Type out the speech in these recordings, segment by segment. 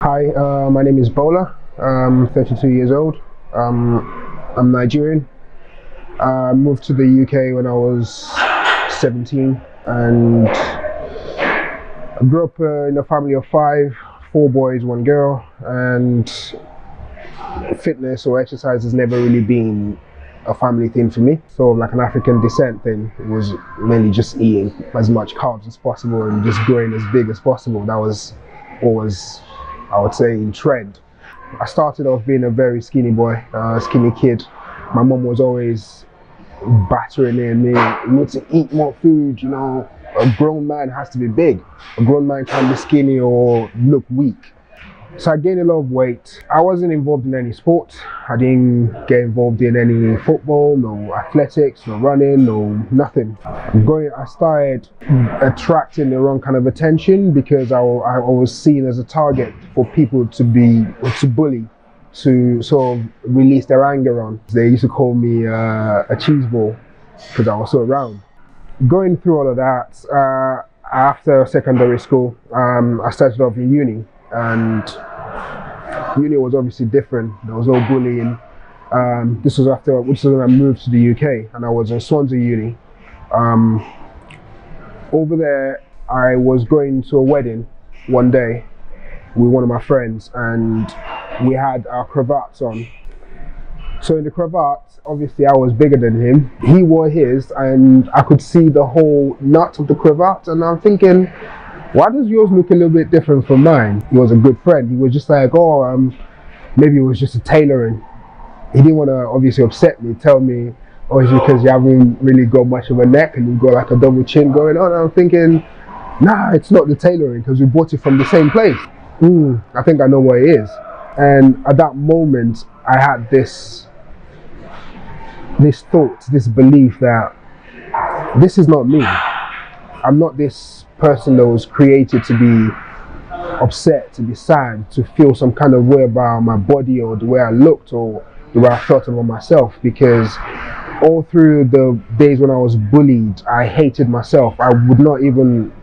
Hi, my name is Bola. I'm 32 years old. I'm Nigerian. I moved to the UK when I was 17 and I grew up in a family of five, four boys, one girl, and fitness or exercise has never really been a family thing for me. So like an African descent thing, it was mainly just eating as much carbs as possible and just growing as big as possible. That was always, I would say, in trend. I started off being a very skinny boy, skinny kid. My mom was always battering in me, you need to eat more food, you know, a grown man has to be big. A grown man can't be skinny or look weak. So I gained a lot of weight. I wasn't involved in any sport. I didn't get involved in any football, no athletics, no running, no nothing. I started attracting the wrong kind of attention because I was seen as a target for people to bully, to sort of release their anger on. They used to call me a cheese ball because I was so round. Going through all of that, after secondary school, I started off in uni. And uni was obviously different. There was no bullying. This was when I moved to the UK, and I was in Swansea Uni. Over there, I was going to a wedding one day with one of my friends, and we had our cravats on. So in the cravat, obviously I was bigger than him. He wore his, and I could see the whole nut of the cravat, and I'm thinking, why does yours look a little bit different from mine? He was a good friend. He was just like, maybe it was just a tailoring. He didn't want to obviously upset me, tell me, oh, it's because you haven't really got much of a neck and you've got like a double chin going on. And I'm thinking, nah, it's not the tailoring because we bought it from the same place. I think I know what it is. And at that moment, I had this thought, this belief that this is not me. I'm not this person that was created to be upset, to be sad, to feel some kind of way about my body or the way I looked or the way I felt about myself, because all through the days when I was bullied, I hated myself. I wouldn't even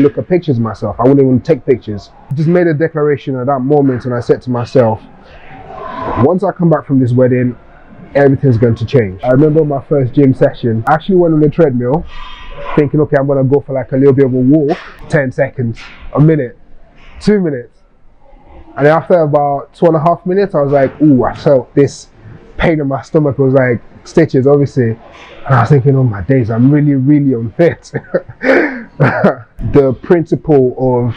look at pictures of myself. I wouldn't even take pictures. I just made a declaration at that moment, and I said to myself, once I come back from this wedding, everything's going to change. I remember my first gym session, I actually went on the treadmill thinking, okay, I'm gonna go for like a little bit of a walk, 10 seconds, a minute, 2 minutes. And after about 2.5 minutes, I was like, ooh, I felt this pain in my stomach. It was like stitches, obviously. And I was thinking, oh my days, I'm really, really unfit. The principle of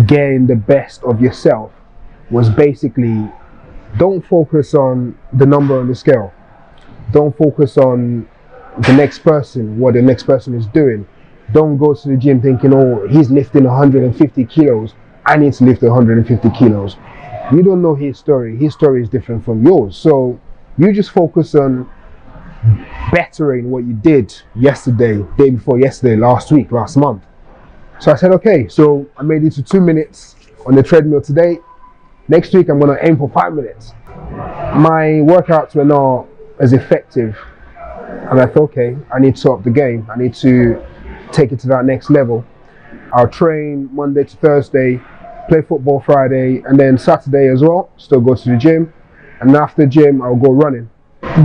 getting the best of yourself was basically, don't focus on the number on the scale. Don't focus on the next person, what the next person is doing. Don't go to the gym thinking, oh, he's lifting 150 kilos. I need to lift 150 kilos. You don't know his story. His story is different from yours. So you just focus on bettering what you did yesterday, day before yesterday, last week, last month. So I said, okay, so I made it to 2 minutes on the treadmill today. Next week, I'm going to aim for 5 minutes. My workouts were not as effective. And I thought, okay, I need to up the game. I need to take it to that next level. I'll train Monday to Thursday, play football Friday, and then Saturday as well, still go to the gym. And after the gym, I'll go running.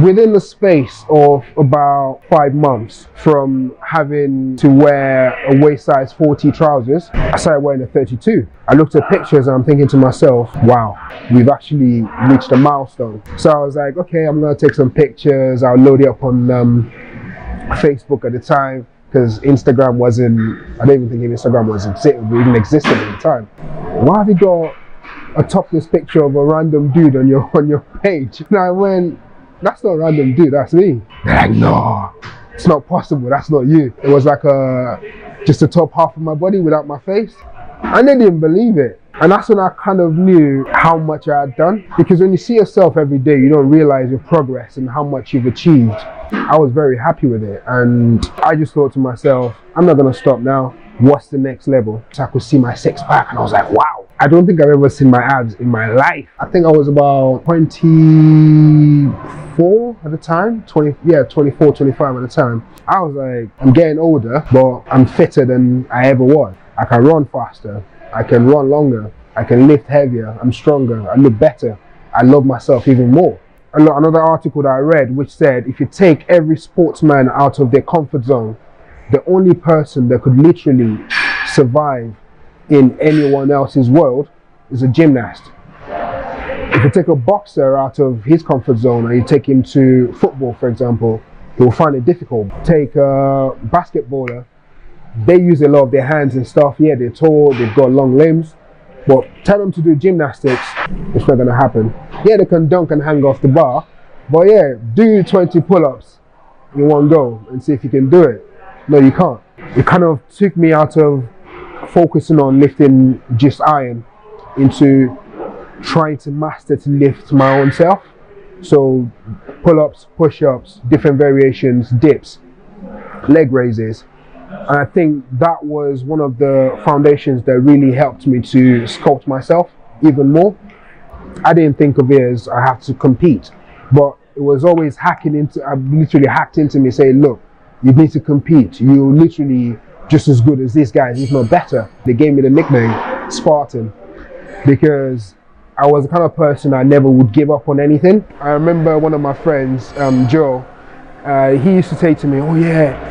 Within the space of about 5 months from having to wear a waist size 40 trousers, I started wearing a 32. I looked at pictures and I'm thinking to myself, wow, we've actually reached a milestone. So I was like, okay, I'm gonna take some pictures. I'll load it up on Facebook at the time, because Instagram wasn't, I don't even think Instagram even existed at the time. Why have you got a topless picture of a random dude on your page? And I went, that's not a random dude, that's me. They're like, no, it's not possible, that's not you. It was like just the top half of my body without my face. And they didn't believe it. And that's when I kind of knew how much I had done. Because when you see yourself every day, you don't realize your progress and how much you've achieved. I was very happy with it. And I just thought to myself, I'm not gonna stop now. What's the next level? So I could see my six pack and I was like, wow. I don't think I've ever seen my abs in my life. I think I was about 24 at the time, 24, 25 at the time. I was like, I'm getting older, but I'm fitter than I ever was. I can run faster, I can run longer, I can lift heavier, I'm stronger, I look better, I love myself even more. Another article that I read which said if you take every sportsman out of their comfort zone, the only person that could literally survive in anyone else's world is a gymnast. If you take a boxer out of his comfort zone and you take him to football, for example, he will find it difficult. Take a basketballer, they use a lot of their hands and stuff. Yeah, they're tall, they've got long limbs, but tell them to do gymnastics, it's not gonna happen. Yeah, they can dunk and hang off the bar, but yeah, do 20 pull-ups in one go and see if you can do it. No, you can't. It kind of took me out of focusing on lifting just iron into trying to master to lift my own self. So pull-ups, push-ups, different variations, dips, leg raises. And I think that was one of the foundations that really helped me to sculpt myself even more. I didn't think of it as I have to compete, but it was always literally hacked into me saying, look, you need to compete. You're literally just as good as these guys, if not better. They gave me the nickname Spartan because I was the kind of person I never would give up on anything. I remember one of my friends, Joe, he used to say to me, oh yeah,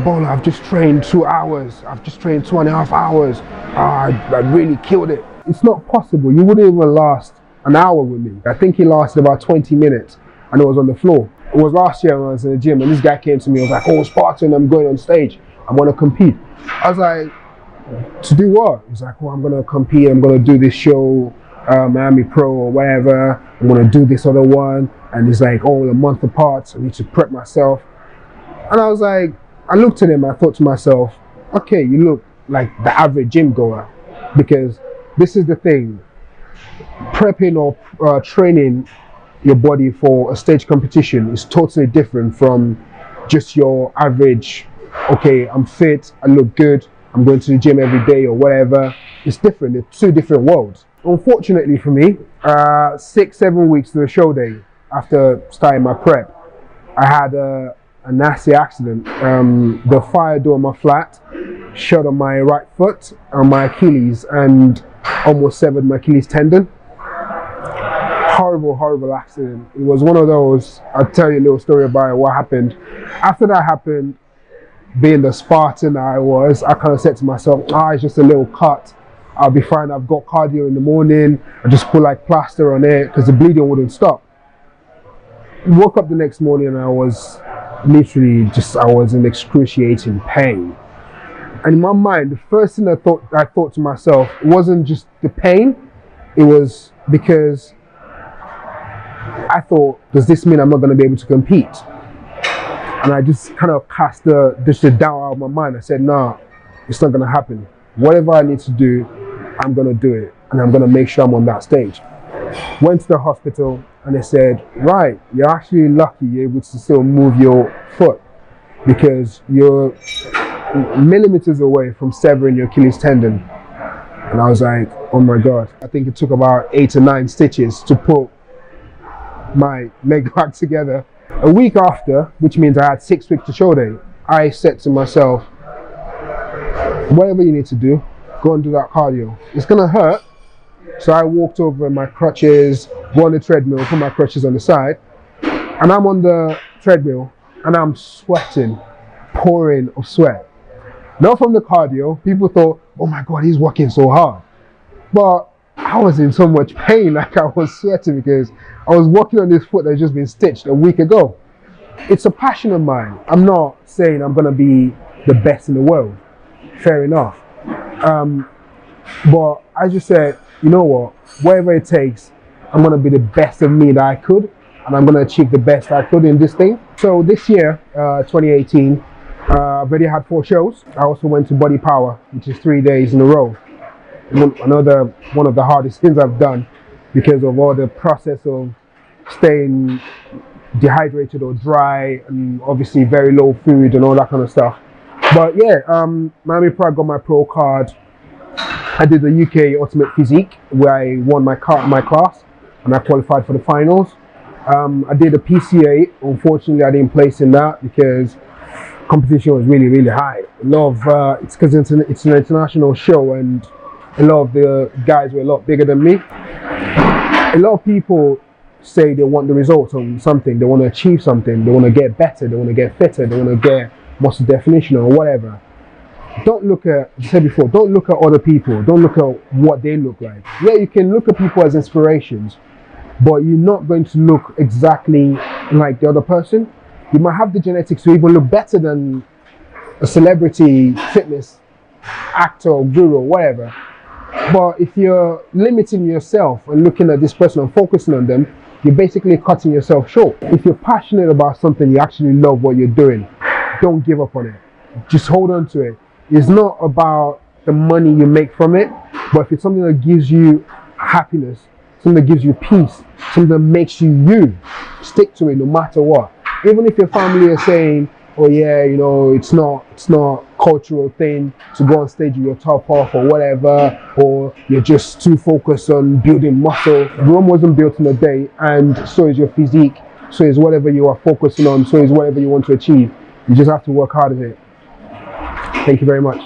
Bola, I've just trained 2 hours. I've just trained 2.5 hours. I really killed it. It's not possible. You wouldn't even last an hour with me. I think he lasted about 20 minutes and it was on the floor. It was last year when I was in the gym and this guy came to me and was like, oh Spartan, I'm going on stage. I want to compete. I was like, to do what? He was like, well, I'm going to compete. I'm going to do this show, Miami Pro or whatever. I'm going to do this other one. And it's like, oh, a month apart. So I need to prep myself. And I was like, I looked at him, I thought to myself, okay, you look like the average gym goer, because this is the thing, prepping or training your body for a stage competition is totally different from just your average, okay, I'm fit, I look good, I'm going to the gym every day or whatever. It's different, they're two different worlds. Unfortunately for me, 6-7 weeks to the show day after starting my prep, I had a nasty accident. The fire door on my flat shot on my right foot, on my Achilles, and almost severed my Achilles tendon. Horrible, horrible accident. It was one of those, I'll tell you a little story about what happened. After that happened, being the Spartan I was, I kind of said to myself, it's just a little cut. I'll be fine. I've got cardio in the morning. I just put like plaster on it because the bleeding wouldn't stop. Woke up the next morning and I was literally I was in excruciating pain. And in my mind, the first thing I thought to myself, it wasn't just the pain, it was because I thought, does this mean I'm not going to be able to compete? And I just kind of cast the doubt out of my mind. I said, nah, it's not going to happen. Whatever I need to do, I'm going to do it. And I'm going to make sure I'm on that stage. Went to the hospital and they said, right, you're actually lucky you're able to still move your foot because you're millimeters away from severing your Achilles tendon. And I was like, oh my God. I think it took about 8 or 9 stitches to put my leg back together. A week after, which means I had 6 weeks to show day, I said to myself, whatever you need to do, go and do that cardio. It's gonna hurt. So I walked over in my crutches, go on the treadmill, put my crutches on the side, and I'm on the treadmill and I'm sweating, pouring of sweat. Not from the cardio. People thought, oh my God, he's working so hard. But I was in so much pain, like I was sweating because I was walking on this foot that had just been stitched a week ago. It's a passion of mine. I'm not saying I'm gonna be the best in the world. Fair enough. But I just said, you know what, whatever it takes, I'm going to be the best of me that I could, and I'm going to achieve the best I could in this thing. So this year, 2018, I've already had 4 shows. I also went to Body Power, which is 3 days in a row. Another one of the hardest things I've done because of all the process of staying dehydrated or dry and obviously very low food and all that kind of stuff. But yeah, Miami Pro, I got my pro card. I did the UK Ultimate Physique where I won my class and I qualified for the finals. I did a PCA. Unfortunately, I didn't place in that because competition was really, really high. A lot of it's because it's an international show and a lot of the guys were a lot bigger than me. A lot of people say they want the results on something, they want to achieve something, they want to get better, they want to get fitter, they want to get muscle definition or whatever. Don't look at, as I said before, don't look at other people, don't look at what they look like. Yeah, you can look at people as inspirations, but you're not going to look exactly like the other person. You might have the genetics to even look better than a celebrity fitness actor or guru or whatever. But if you're limiting yourself and looking at this person and focusing on them, you're basically cutting yourself short. If you're passionate about something, you actually love what you're doing, don't give up on it. Just hold on to it. It's not about the money you make from it, but if it's something that gives you happiness, something that gives you peace, something that makes you you, stick to it no matter what. Even if your family is saying, oh yeah, you know, it's not cultural thing to go on stage with your top off or whatever, or you're just too focused on building muscle. Rome wasn't built in a day, and so is your physique, so is whatever you are focusing on, so is whatever you want to achieve. You just have to work hard at it. Thank you very much.